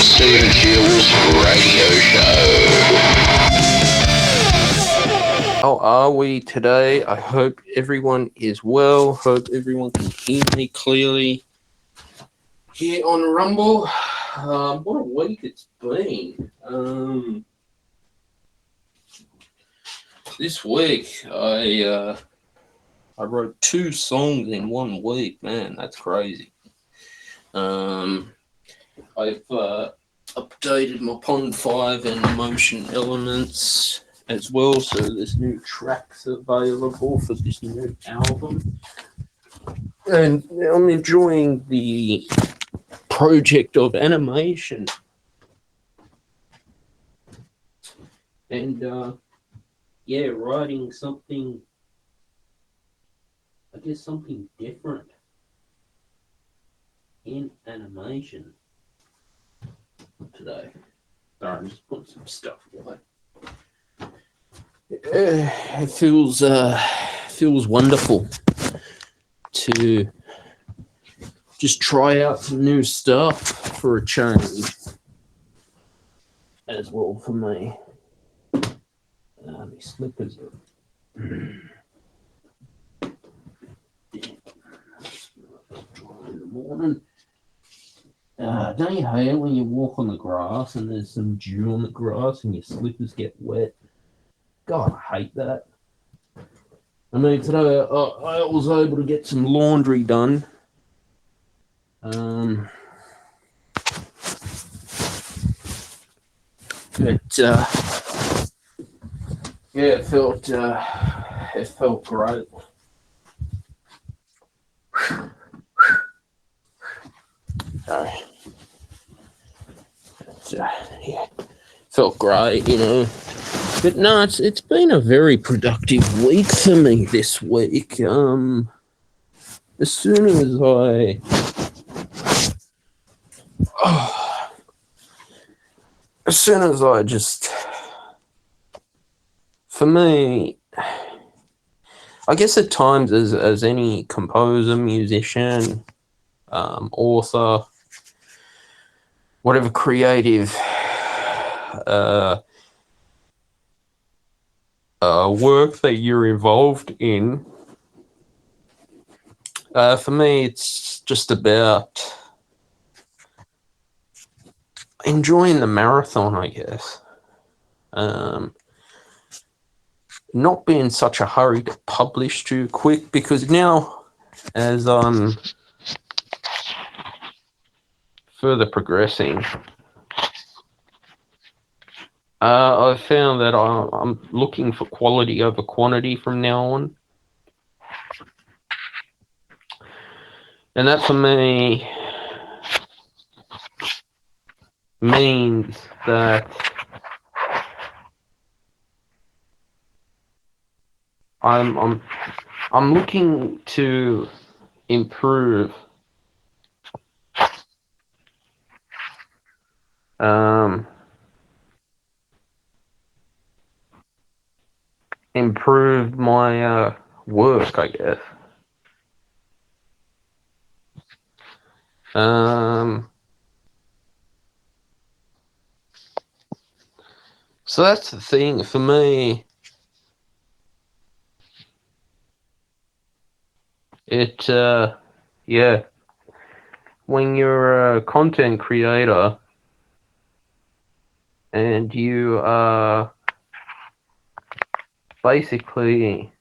Student Fuel's radio show. How are we today? I hope everyone is well. Hope everyone can hear me clearly here on Rumble. What a week it's been. This week I wrote 2 songs in 1 week. Man, that's crazy. I've updated my Pond 5 and Motion Elements as well, so there's new tracks available for this new album. And I'm enjoying the project of animation. And writing something, I guess something different in animation today. Sorry, I'm just putting some stuff away. It feels wonderful to just try out some new stuff for a change as well for me. My slippers are in the morning. Don't you hate it when you walk on the grass and there's some dew on the grass and your slippers get wet? God, I hate that. I mean, today I was able to get some laundry done. It felt great. Felt great, you know. But no, it's been a very productive week for me this week. As soon as I just, for me, I guess at times as any composer, musician, author, whatever creative work that you're involved in, for me it's just about enjoying the marathon, I guess. Not be in such a hurry to publish too quick, because now as I'm further progressing, I've found that I'm looking for quality over quantity from now on. And that for me means that I'm looking to improve my work, I guess. So that's the thing for me. When you're a content creator and you are basically,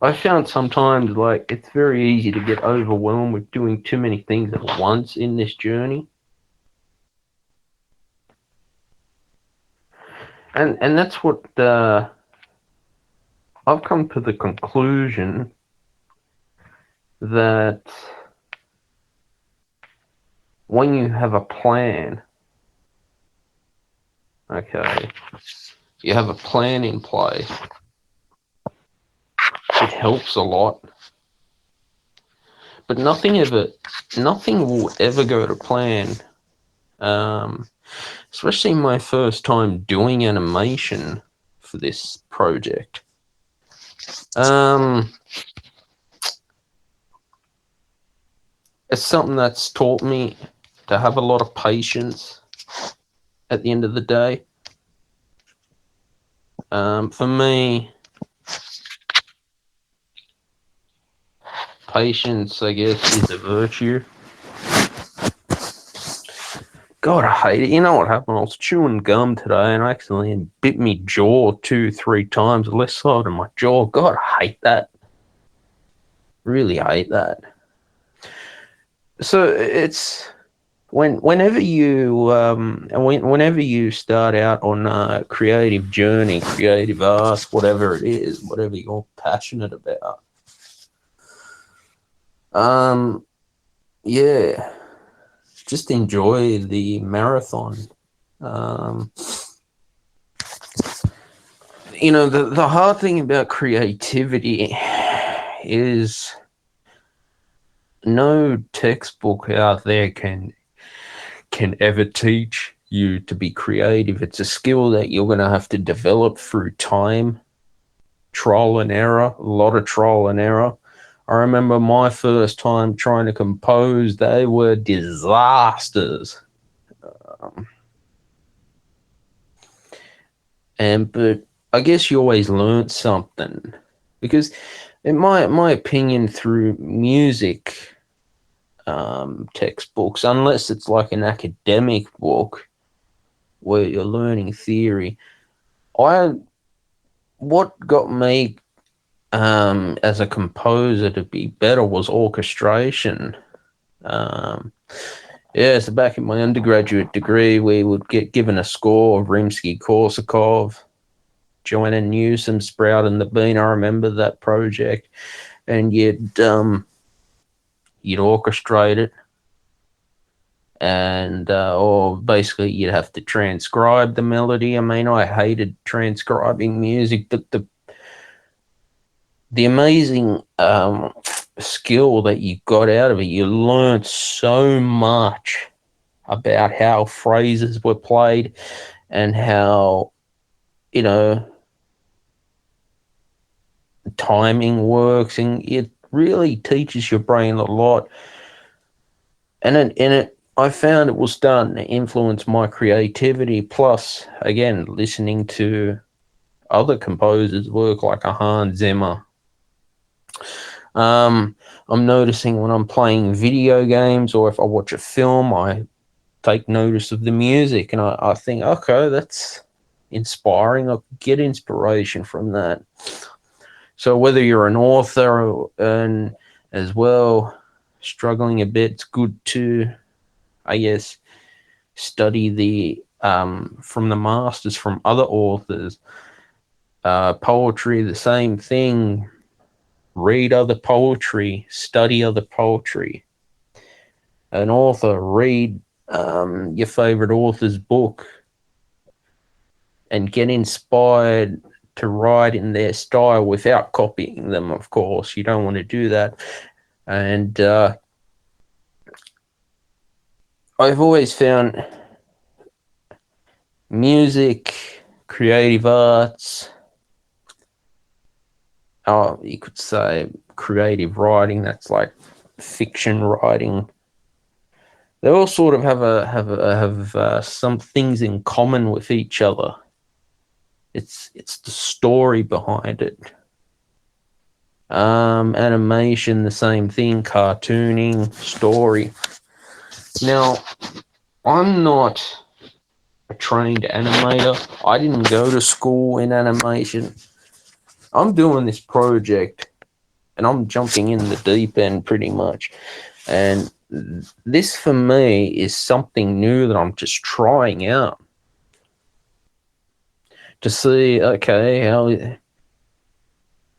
I found sometimes like it's very easy to get overwhelmed with doing too many things at once in this journey. And that's what I've come to the conclusion that when you have a plan, okay, you have a plan in place, it helps a lot. But nothing will ever go to plan. Especially my first time doing animation for this project. It's something that's taught me to have a lot of patience at the end of the day. For me, patience, I guess, is a virtue. God, I hate it. You know what happened? I was chewing gum today and I accidentally bit me jaw 2-3 times, the left side of my jaw. God, I hate that. Really hate that. So it's whenever you start out on a creative journey, creative art, whatever it is, whatever you're passionate about. Yeah. Just enjoy the marathon. The hard thing about creativity is no textbook out there can ever teach you to be creative. It's a skill that you're going to have to develop through time, trial and error, a lot of trial and error. I remember my first time trying to compose, they were disasters. But I guess you always learn something, because in my opinion, through music textbooks, unless it's like an academic book where you're learning theory, what got me as a composer to be better was orchestration. So back in my undergraduate degree, we would get given a score of Rimsky-Korsakov, Joanna Newsom, Sprout and the Bean. I remember that project, and you'd orchestrate it, and or basically you'd have to transcribe the melody. I mean, I hated transcribing music, but the amazing skill that you got out of it, you learned so much about how phrases were played and how, timing works, and it really teaches your brain a lot. And I found it was starting to influence my creativity. Plus, again, listening to other composers' work like a Hans Zimmer. I'm noticing when I'm playing video games or if I watch a film, I take notice of the music, and I think, okay, that's inspiring. I get inspiration from that. So whether you're an author and as well struggling a bit, it's good to, I guess, study the from the masters, from other authors. Poetry, the same thing. Read other poetry, study other poetry. An author, read your favorite author's book and get inspired to write in their style without copying them, of course. You don't want to do that. And I've always found music, creative arts, you could say creative writing, that's like fiction writing. They all sort of have some things in common with each other. It's the story behind it. Animation, the same thing. Cartooning, story. Now, I'm not a trained animator. I didn't go to school in animation. I'm doing this project and I'm jumping in the deep end pretty much. And this for me is something new that I'm just trying out to see, okay,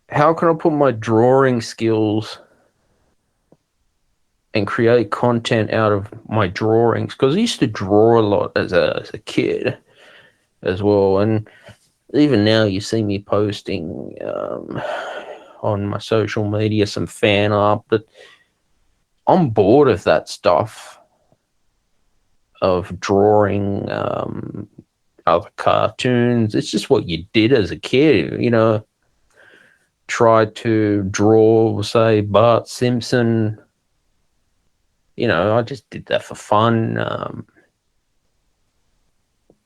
how can I put my drawing skills and create content out of my drawings? Because I used to draw a lot as a kid as well. And even now you see me posting on my social media some fan art, but I'm bored of that stuff, of drawing other cartoons. It's just what you did as a kid, Try to draw, say, Bart Simpson I just did that for fun.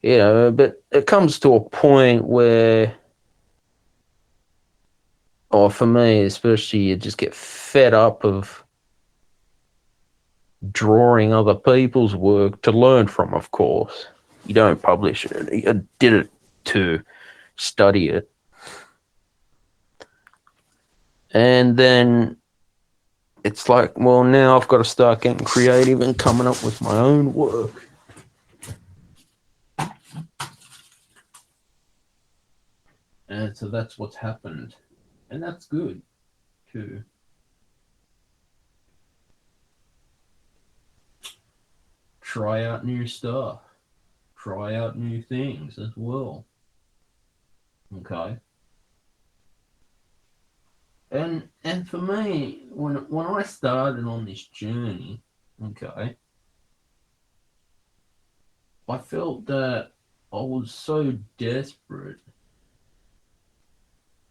But it comes to a point where, or for me especially, you just get fed up of drawing other people's work to learn from, of course. You don't publish it. You did it to study it. And then it's like, well, now I've got to start getting creative and coming up with my own work. And so that's what's happened. And that's good, too. Try out new stuff. Try out new things as well. Okay. And for me, when I started on this journey, okay, I felt that I was so desperate.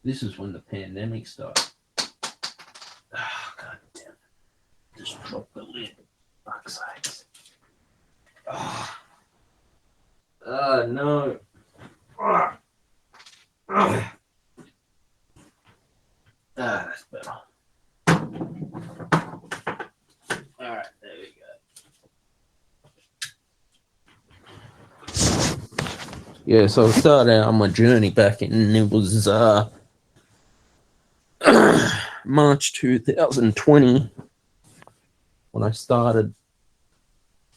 This is when the pandemic started. Oh, God damn it. Just drop the lid. Fuck's sakes. No. That's better. Alright, there we go. Yeah, so I started out on my journey back in, it was March 2020 when I started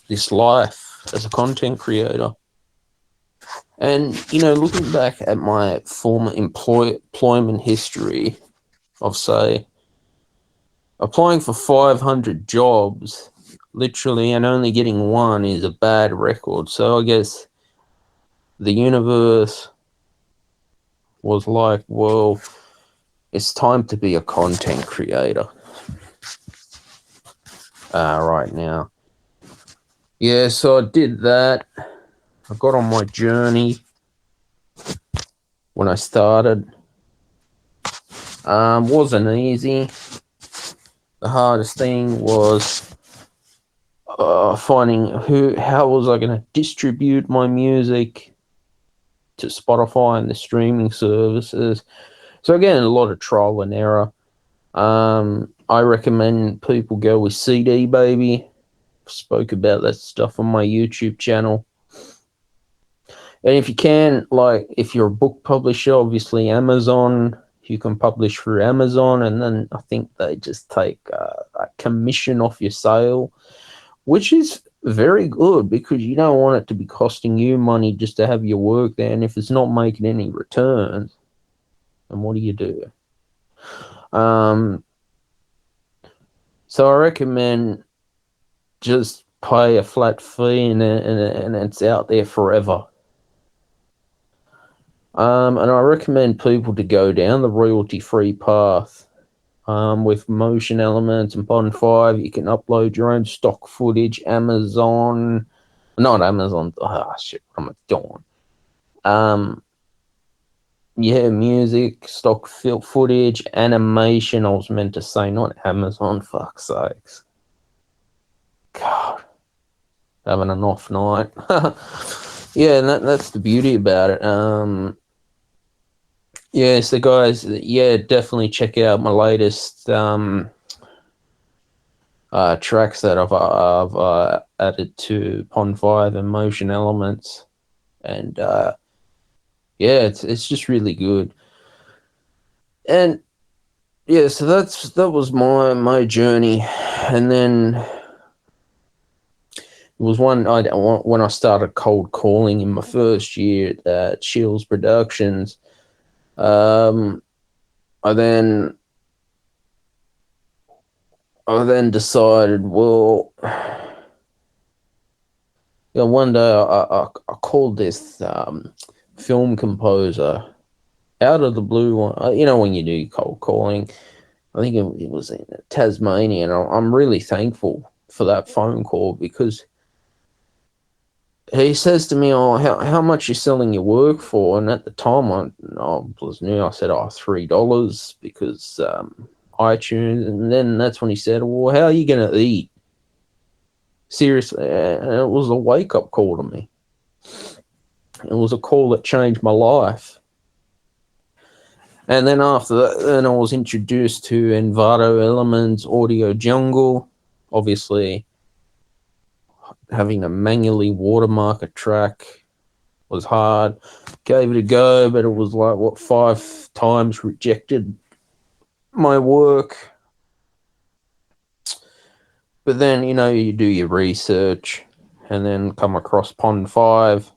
this life as a content creator. And, looking back at my former employment history of, say, applying for 500 jobs, literally, and only getting one is a bad record. So I guess the universe was like, well, it's time to be a content creator right now. Yeah, so I did that. I got on my journey when I started. Wasn't easy. The hardest thing was finding how was I going to distribute my music to Spotify and the streaming services. So again, a lot of trial and error. I recommend people go with CD Baby. Spoke about that stuff on my YouTube channel. And if you can, like, if you're a book publisher, obviously Amazon, you can publish through Amazon, and then I think they just take a commission off your sale, which is very good because you don't want it to be costing you money just to have your work there. And if it's not making any returns, then what do you do? So I recommend just pay a flat fee and it's out there forever. And I recommend people to go down the royalty-free path. With Motion Elements and Pond 5, you can upload your own stock footage. Amazon, not Amazon. Oh shit, I'm a dawn. Yeah, music, stock footage, animation. I was meant to say, not Amazon. Fuck's sakes. God, having an off night. Yeah, and that's the beauty about it. Yeah, so guys, yeah, definitely check out my latest tracks that I've added to Pond 5 and Motion Elements, and yeah, it's just really good. And yeah, so that was my journey, and then it was when I started cold calling in my first year at Shields Productions. I then decided, well, one day I called this film composer out of the blue. When you do cold calling, I think it was in Tasmania, and I'm really thankful for that phone call because he says to me, "Oh, how much you selling your work for?" And at the time, I was new. I said, "Oh, $3 because iTunes." And then that's when he said, "Well, how are you going to eat?" Seriously, it was a wake-up call to me. It was a call that changed my life. And then after that, then I was introduced to Envato Elements, Audio Jungle. Obviously, having to manually watermark a track was hard. Gave it a go, but it was like, 5 times rejected my work. But then, you do your research and then come across Pond 5.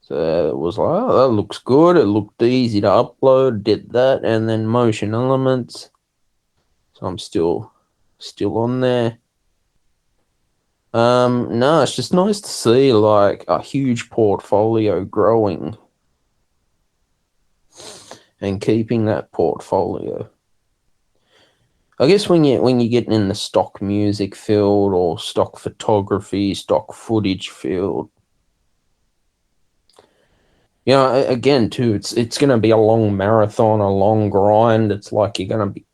So it was like, oh, that looks good. It looked easy to upload. Did that. And then Motion Elements. So I'm still on there. No, it's just nice to see like a huge portfolio growing and keeping that portfolio. I guess when you're getting in the stock music field or stock photography, stock footage field, again too, it's going to be a long marathon, a long grind. It's like you're going to be,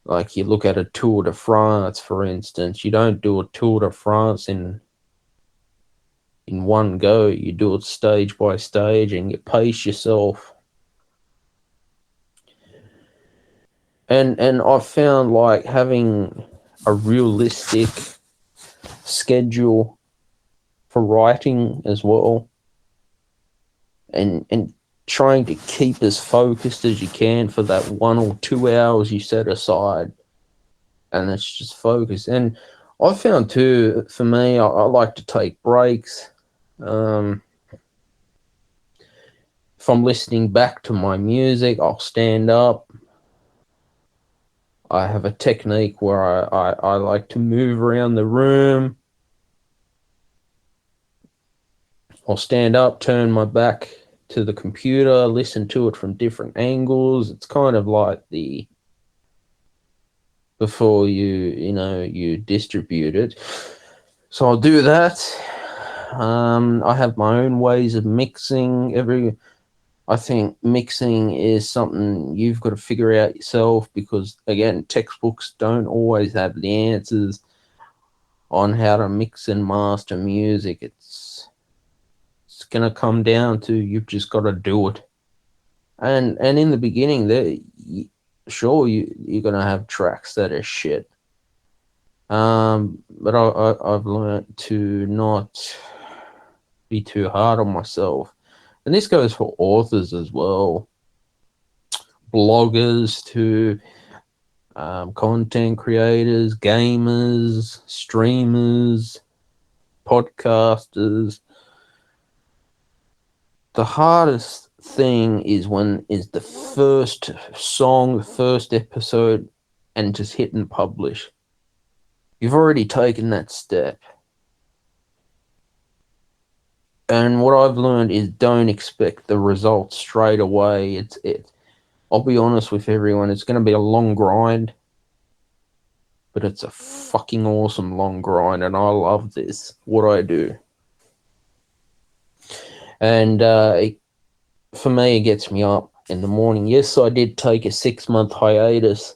like you look at a Tour de France, for instance. You don't do a Tour de France in one go. You do it stage by stage and you pace yourself. And I've found like having a realistic schedule for writing as well, and trying to keep as focused as you can for that 1 or 2 hours you set aside, and it's just focus. And I found too, for me, I like to take breaks. If I'm listening back to my music, I'll stand up. I have a technique where I like to move around the room. I'll stand up, turn my back to the computer, listen to it from different angles. It's kind of like before you distribute it. So I'll do that. I have my own ways of mixing. I think mixing is something you've got to figure out yourself, because again, textbooks don't always have the answers on how to mix and master music. It's going to come down to, you've just got to do it. And in the beginning, sure, you're going to have tracks that are shit. But I've learned to not be too hard on myself. And this goes for authors as well, bloggers to content creators, gamers, streamers, podcasters. The hardest thing is the first song, the first episode, and just hit and publish. You've already taken that step. And what I've learned is, don't expect the results straight away. I'll be honest with everyone, it's going to be a long grind, but it's a fucking awesome long grind, and I love what I do. And for me, it gets me up in the morning. Yes, I did take a 6-month hiatus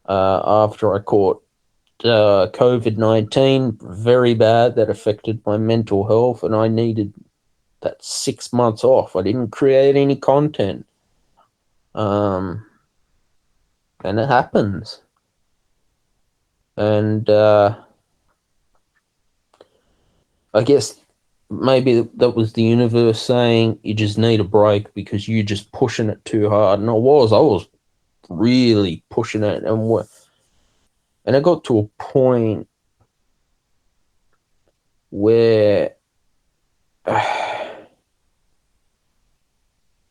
after I caught COVID-19, very bad. That affected my mental health, and I needed that 6 months off. I didn't create any content, and it happens. And I guess maybe that was the universe saying, you just need a break because you're just pushing it too hard. And I was really pushing it, and I got to a point where,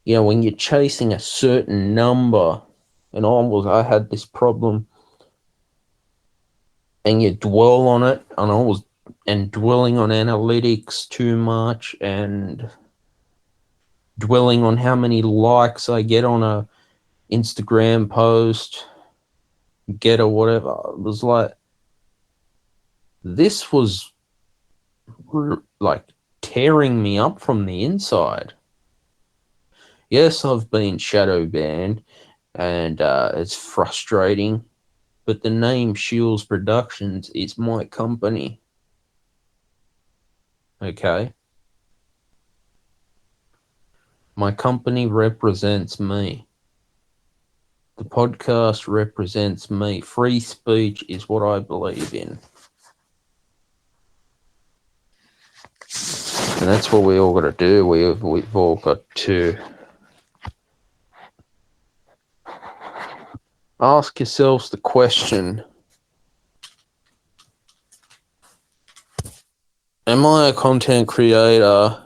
when you're chasing a certain number, and I had this problem, and you dwell on it, and dwelling on analytics too much, and dwelling on how many likes I get on a Instagram post, get or whatever. It was like, this was like tearing me up from the inside. Yes, I've been shadow banned, and it's frustrating. but the name Shields Productions is my company. Okay? My company represents me. The podcast represents me. Free speech is what I believe in. And that's what we all got to do. We've all got to ask yourselves the question, am I a content creator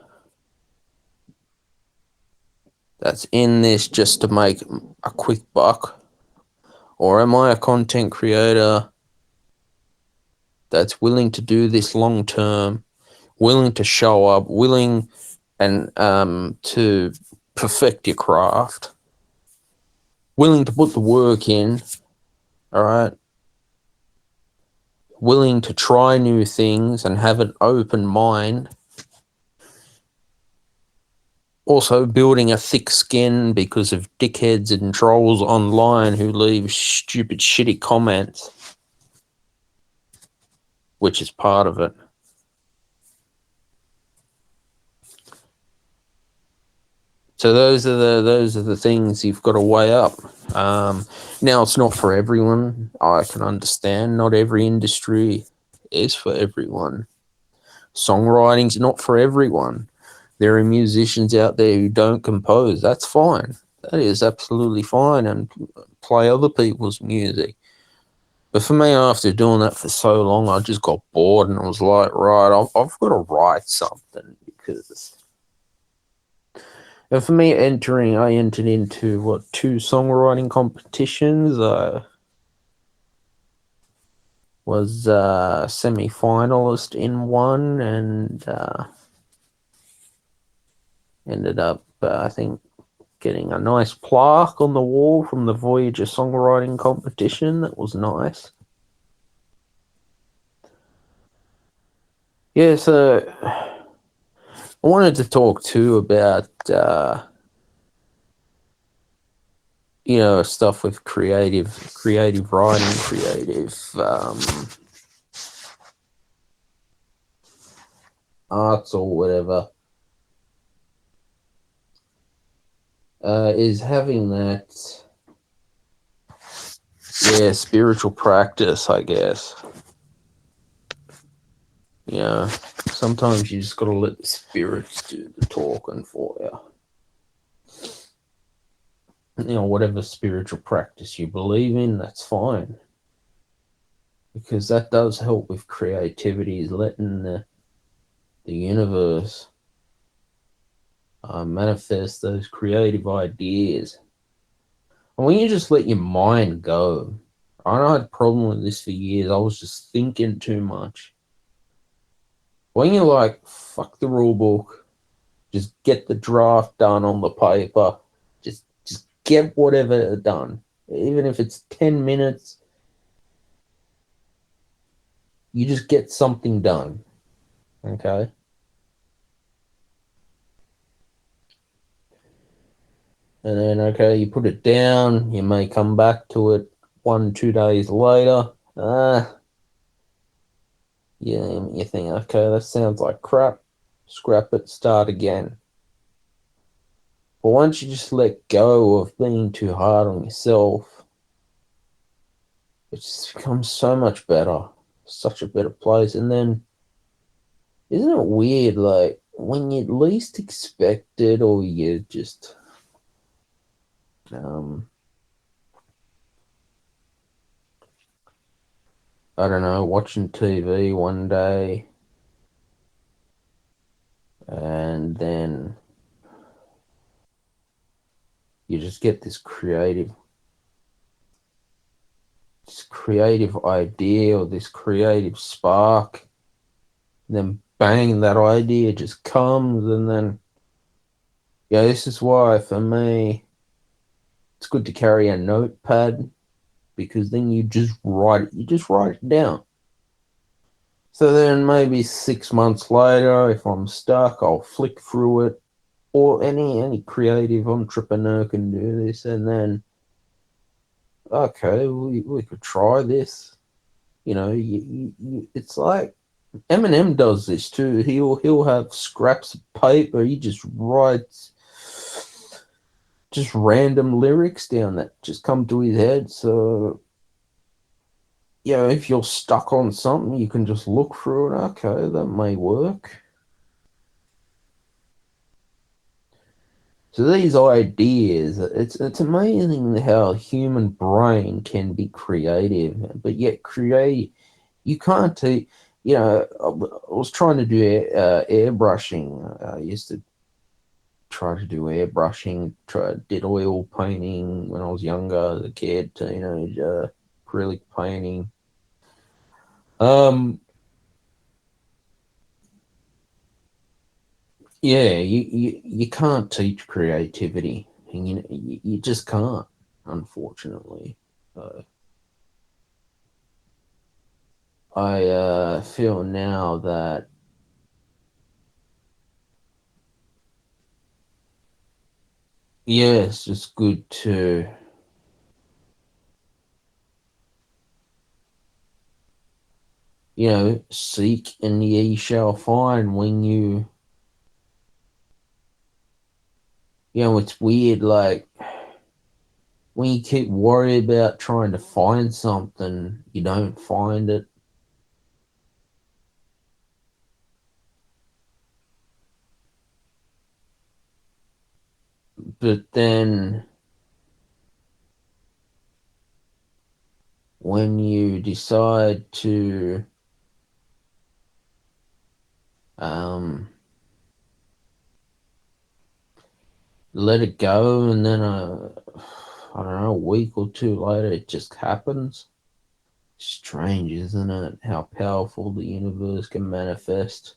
that's in this just to make a quick buck? Or am I a content creator that's willing to do this long term, willing to show up, willing and to perfect your craft, willing to put the work in, all right? Willing to try new things and have an open mind. Also building a thick skin because of dickheads and trolls online who leave stupid, shitty comments, which is part of it. So those are the things you've got to weigh up. Now, it's not for everyone. I can understand. Not every industry is for everyone. Songwriting's not for everyone. There are musicians out there who don't compose. That's fine. That is absolutely fine, and play other people's music. But for me, after doing that for so long, I just got bored and I was like, right, I've got to write something because... And for me, I entered into, 2 songwriting competitions. Was semi-finalist in one and ended up, I think, getting a nice plaque on the wall from the Voyager songwriting competition. That was nice. Yeah, so I wanted to talk too about stuff with creative writing, creative arts or whatever, is having that spiritual practice, I guess. Sometimes you just got to let the spirits do the talking for you. Whatever spiritual practice you believe in, that's fine. Because that does help with creativity, is letting the universe manifest those creative ideas. And when you just let your mind go, I had a problem with this for years. I was just thinking too much. When you're like, fuck the rule book, just get the draft done on the paper, just get whatever done. Even if it's 10 minutes, you just get something done. Okay? And then, you put it down, you may come back to it 1-2 days later. You think, okay, that sounds like crap. Scrap it, start again. But once you just let go of being too hard on yourself, it just becomes so much better. Such a better place. And then, isn't it weird, like, when you least expect it, or you just... I don't know, watching TV one day, and then you just get this creative idea or this creative spark, and then bang, that idea just comes. And then this is why for me it's good to carry a notepad, because then you just write it down. So then maybe 6 months later, if I'm stuck, I'll flick through it. Or any creative entrepreneur can do this, and then okay, we could try this. You know, it's like Eminem does this too. He'll have scraps of paper. He just writes just random lyrics down that just come to his head. So, you know, if you're stuck on something, you can just look through it. Okay, that may work. So these ideas, it's amazing how human brain can be creative, but yet create you can't take. You know, I was trying to do airbrushing. I used to try to do airbrushing. Did oil painting when I was younger, as a kid. Teenager, acrylic painting. Um, yeah, you can't teach creativity, and you just can't, unfortunately. I feel now that yeah, it's just good to seek and ye shall find when it's weird, like when you keep worried about trying to find something, you don't find it. But then when you decide to um, let it go, and then I don't know, a week or two later, it just happens. Strange, isn't it? How powerful the universe can manifest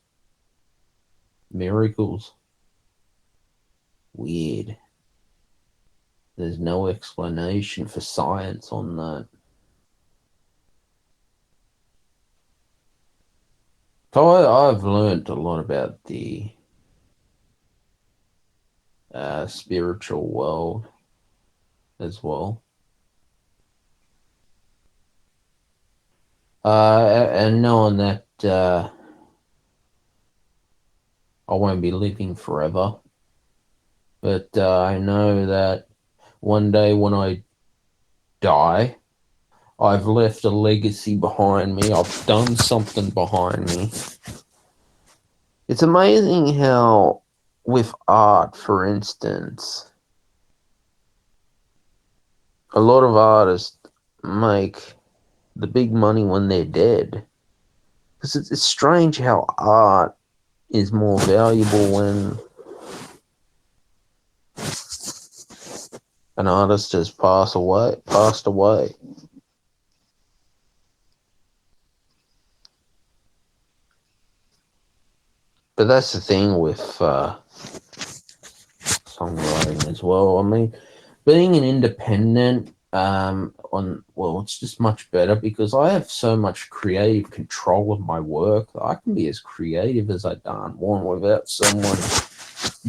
miracles. Weird. There's no explanation for science on that. So I've learned a lot about the spiritual world as well. And knowing that I won't be living forever, but I know that one day when I die, I've left a legacy behind me. I've done something behind me. It's amazing how, with art, for instance, a lot of artists make the big money when they're dead. Because it's strange how art is more valuable when an artist has passed away. But that's the thing with songwriting as well. I mean, being an independent it's just much better because I have so much creative control of my work. I can be as creative as I darn want without someone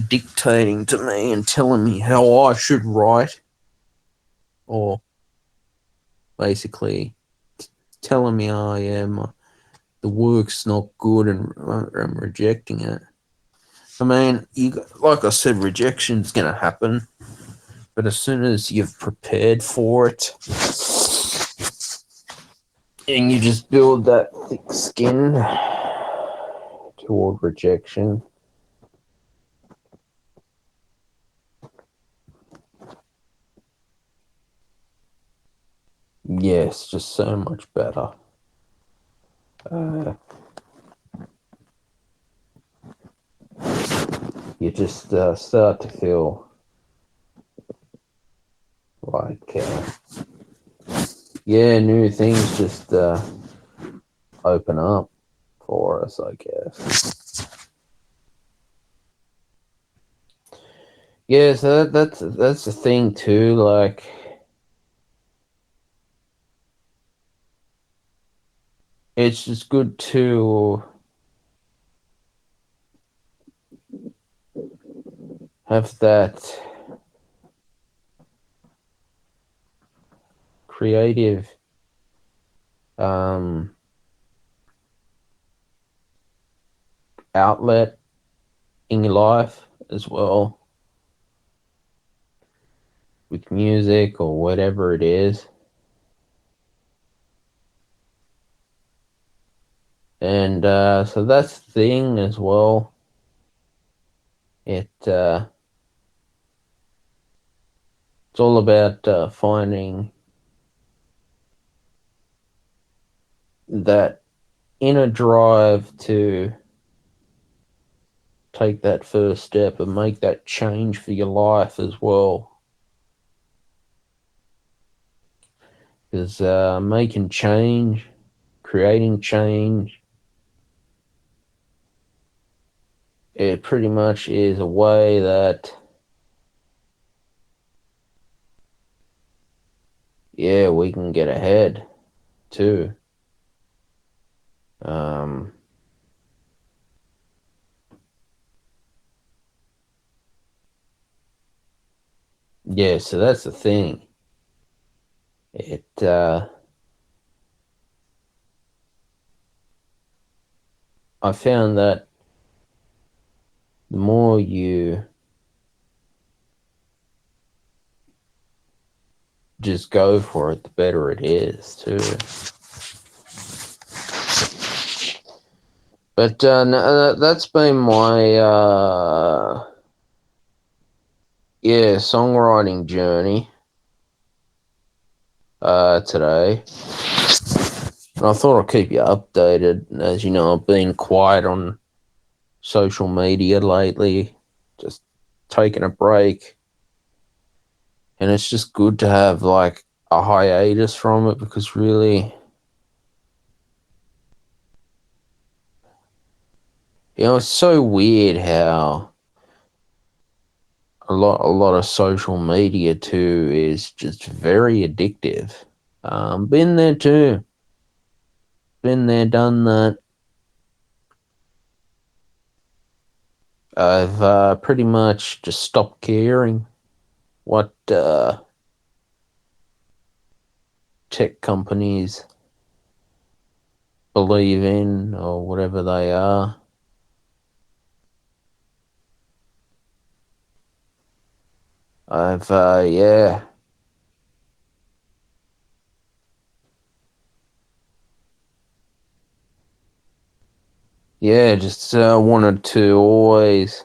dictating to me and telling me how I should write, or basically telling me the work's not good and I'm rejecting it. I mean, like I said, rejection's going to happen, but as soon as you've prepared for it and you just build that thick skin toward rejection, yes, just so much better. You just start to feel like, new things just open up for us, I guess. Yeah, so that's the thing too. Like, it's just good to have that creative outlet in your life as well, with music or whatever it is. And so that's the thing as well. It's all about finding that inner drive to take that first step and make that change for your life as well. Because making change, creating change, it pretty much is a way that, yeah, we can get ahead too. Yeah, so that's the thing. I found that the more you just go for it, the better it is too. But that's been my songwriting journey today. And I thought I'd keep you updated. As you know, I've been quiet on social media lately, just taking a break. And it's just good to have like a hiatus from it, because really, it's so weird how a lot of social media too is just very addictive. Been there too. Been there, done that. I've pretty much just stopped caring what tech companies believe in or whatever they are. I've just wanted to always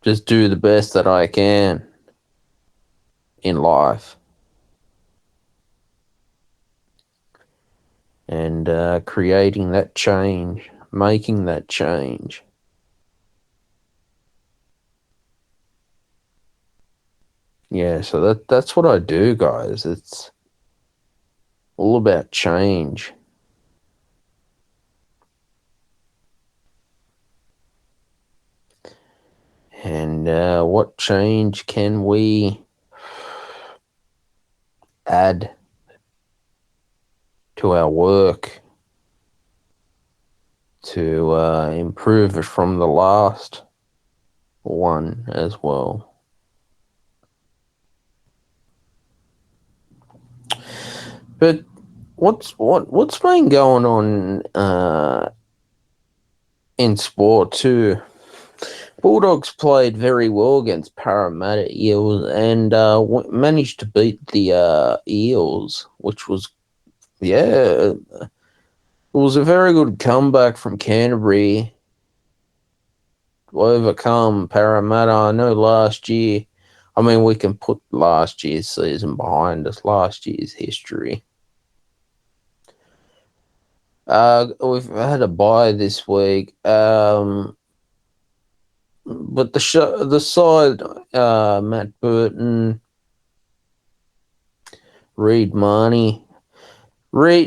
just do the best that I can in life. And creating that change, making that change. Yeah, so that's what I do, guys. It's all about change. And what change can we add to our work to improve it from the last one as well? But what's been going on in sport too? Bulldogs played very well against Parramatta Eels and managed to beat the Eels, which was, it was a very good comeback from Canterbury to overcome Parramatta. I know last year, I mean, we can put last year's season behind us, last year's history. We've had a bye this week. But the side, Matt Burton, Reid Marnie, I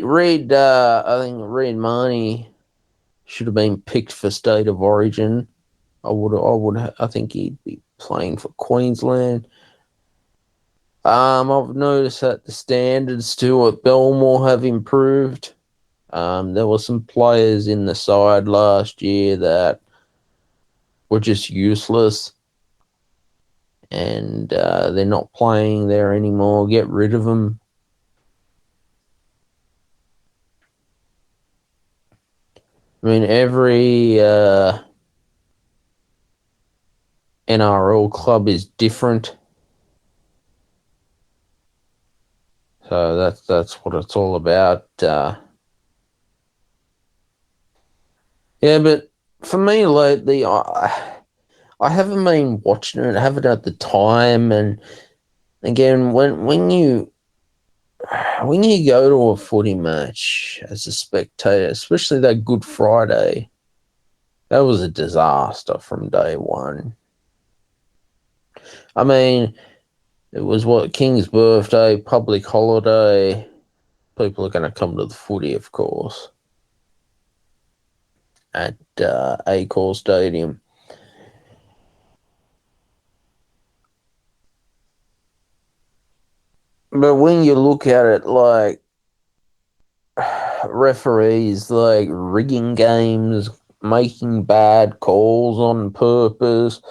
think Reid Marnie should have been picked for State of Origin. I think he'd be playing for Queensland. I've noticed that the standards too at Belmore have improved. There were some players in the side last year that were just useless. and they're not playing there anymore. Get rid of them. I mean, every NRL club is different, so that's what it's all about. Yeah, but for me lately, I haven't been watching it. I haven't had the time, and again, when you go to a footy match as a spectator, especially that Good Friday, that was a disaster from day one. I mean, it was King's birthday, public holiday. People are going to come to the footy, of course, at Accor Stadium. But when you look at it, like, referees like rigging games, making bad calls on purpose,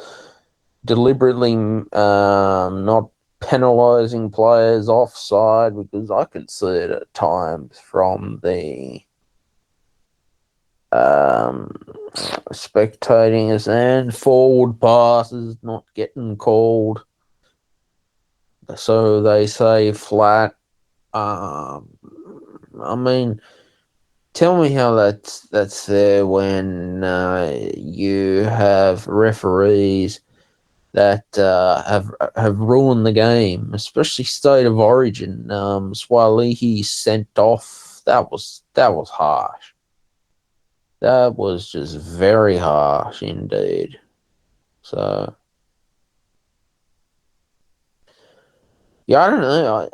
deliberately not penalising players offside, because I could see it at times from the spectating, and forward passes not getting called. So they say flat. I mean, tell me how that's there when you have referees that have ruined the game, especially State of Origin. Swalihi sent off. That was harsh. That was just very harsh indeed. So yeah, I don't know.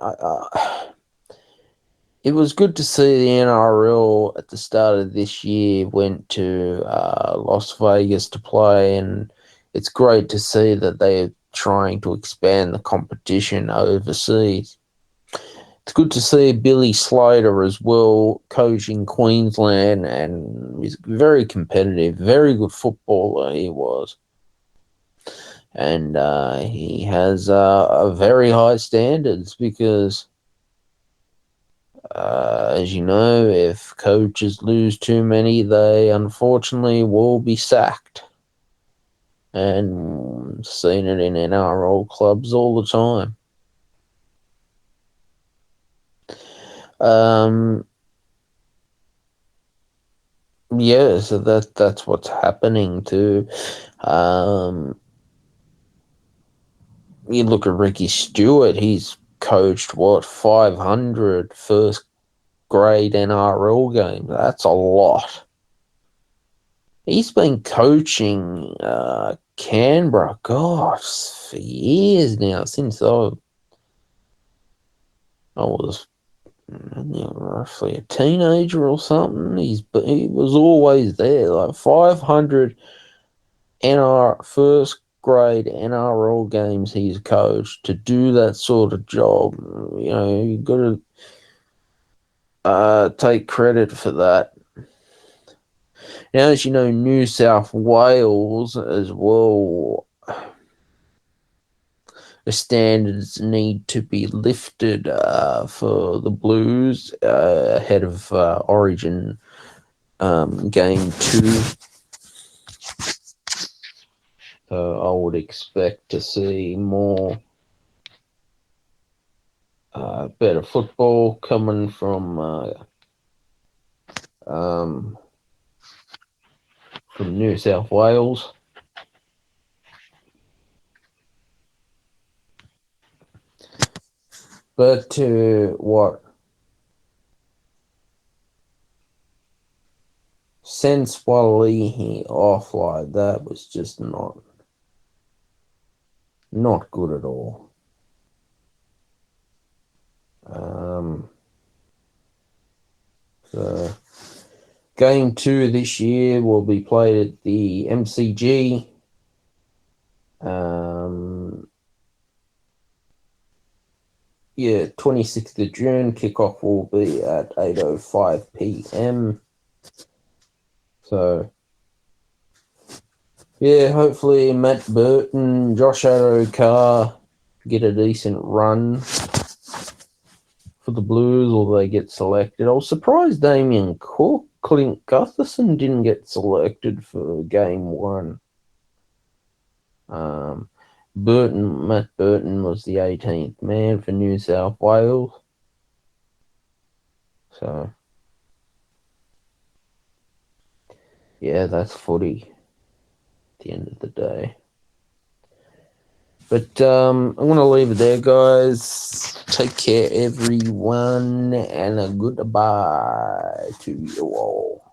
It was good to see the NRL at the start of this year went to Las Vegas to play, and it's great to see that they're trying to expand the competition overseas. It's good to see Billy Slater as well coaching Queensland, and he's very competitive, very good footballer he was. And he has a very high standards because, as you know, if coaches lose too many, they unfortunately will be sacked. And seen it in NRL clubs all the time. Yeah, so that's what's happening too. You look at Ricky Stewart, he's coached 500 first grade NRL games. That's a lot. He's been coaching Canberra, gosh, for years now, since I was roughly a teenager or something. He was always there, like 500 first grade NRL games he's coached. To do that sort of job, you've got to take credit for that. Now, as you know, New South Wales as well, the standards need to be lifted for the Blues ahead of Origin Game 2. So I would expect to see more better football coming from New South Wales. But since Walihi off like that was just not good at all. So Game 2 this year will be played at the MCG. 26th of June. Kickoff will be at 8:05 p.m. So, Yeah, hopefully Matt Burton, Josh Adokar get a decent run for the Blues, or they get selected. I was surprised Damien Cook, Clint Gutherson didn't get selected for game one. Matt Burton was the 18th man for New South Wales. So, yeah, that's footy at the end of the day. But I'm going to leave it there, guys. Take care, everyone, and a goodbye to you all.